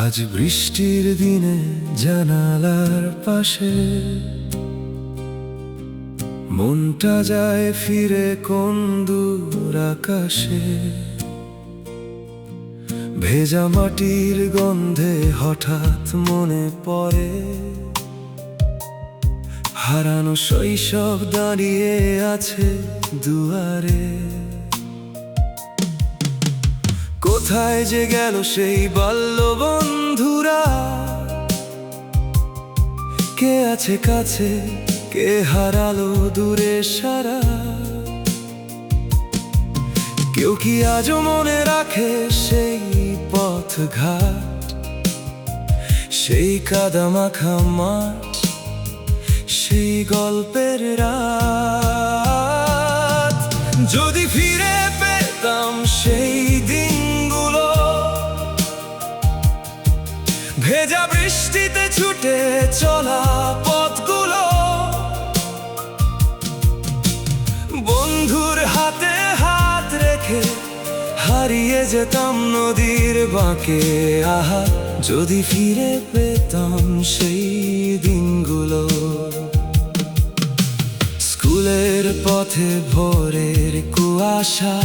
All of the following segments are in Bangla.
আজ বৃষ্টির দিনে জানালার পাশে মনটা যায় ফিরে কোন দূর আকাশে। ভেজা মাটির গন্ধে হঠাৎ মনে পড়ে হারানো শৈশব দাঁড়িয়ে আছে দুয়ারে। কোথায় যে গেল সেই বাল্য বন্ধুরা, কে আছে কাছে কে হারালো দূরে সারা। কেউ কি আজও মনে রাখে সেই পথঘাট, সেই কাদা মাখা মাঠ, সেই গল্পের রাত। যদি ফিরে পেতাম সেই দিনগুলো, ভেজা বৃষ্টিতে ছুটে চলা পথগুলো, বন্ধুর হাতে হাত রেখে হারিয়ে যেতাম নদীর বাঁকে। আহা, যদি ফিরে পেতাম সেই দিনগুলো। স্কুলের পথে ভোরের কুয়াশা,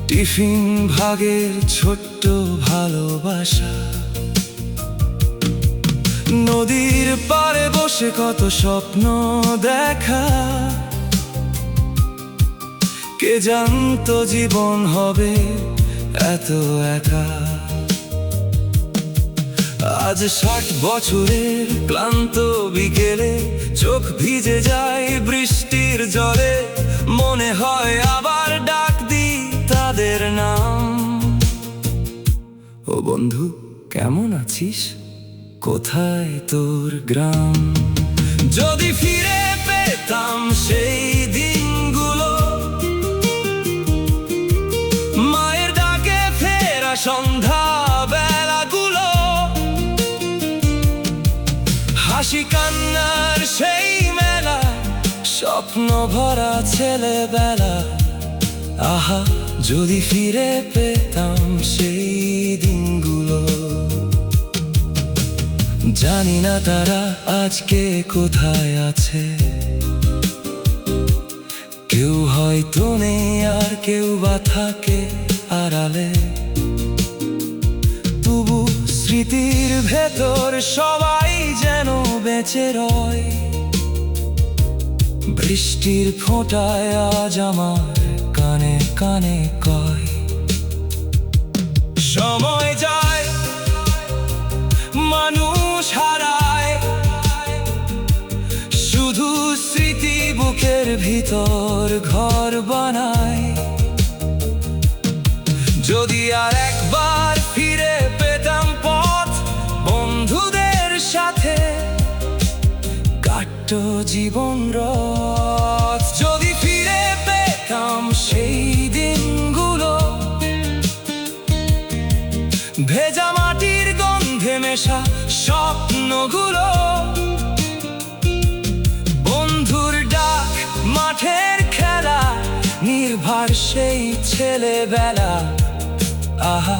টিফিন ভাগের ছোট্ট ভালোবাসা, নদীর পাড়ে বসে কত স্বপ্ন দেখা। কে জানতো জীবন হবে এত একা। আজ 60 বছরের ক্লান্ত বিকেলে চোখ ভিজে যায় বৃষ্টির জলে। মনে হয় আবার ডাক দিই তাদের নাম। ও বন্ধু, কেমন আছিস? কোথায় তোর গ্রাম? যদি ফিরে পেতাম সেই দিনগুলো, মায়ের ডাকে ফেরা সন্ধ্যা বেলাগুলো, হাসি কান্নার সেই মেলা, স্বপ্ন ভরা ছেলেবেলা। আহা, যদি ফিরে পেতাম সেই দিনগুলো। জানি না তারা আজকে কোথায় আছে, কেউ হয়তো নেই আর কেউ বা থাকে আড়ালে। তবু স্মৃতির ভেতর সবাই যেন বেঁচে রয়। বৃষ্টির ফোঁটায় আজ আমার কানে কানে কয়, সময় যায় মানুষ হারায়, শুধু স্মৃতি বুকের ভিতর ঘর বানায়। যদি আর একবার ফিরে পেতাম পথ বন্ধুদের সাথে, কাটতো জীবন রথ। যদি ফিরে পেতাম সেই দিনগুলো, ভেজা মাটির গন্ধে মেশা স্বপ্নগুলো, বন্ধুর ডাক মাঠের খেলা, নির্ভর সেই ছেলেবেলা। আহা,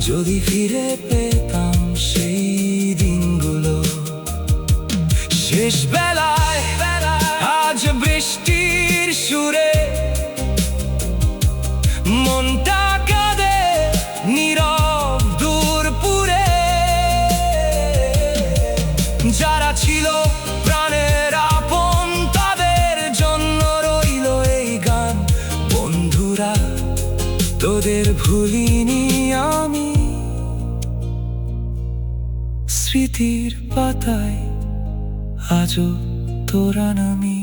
যদি ফিরে পেতাম সেই দিনগুলো। শেষ বেলায় আজ বৃষ্টির সুরে মনটা কাঁদে নীরব দূরপুরে। যারা ছিল প্রাণের আপন তাদের জন্য রইল এই গান। বন্ধুরা, তোদের ভুলিনি আমি, স্মৃতির পাতায় আজও তোরা নামি।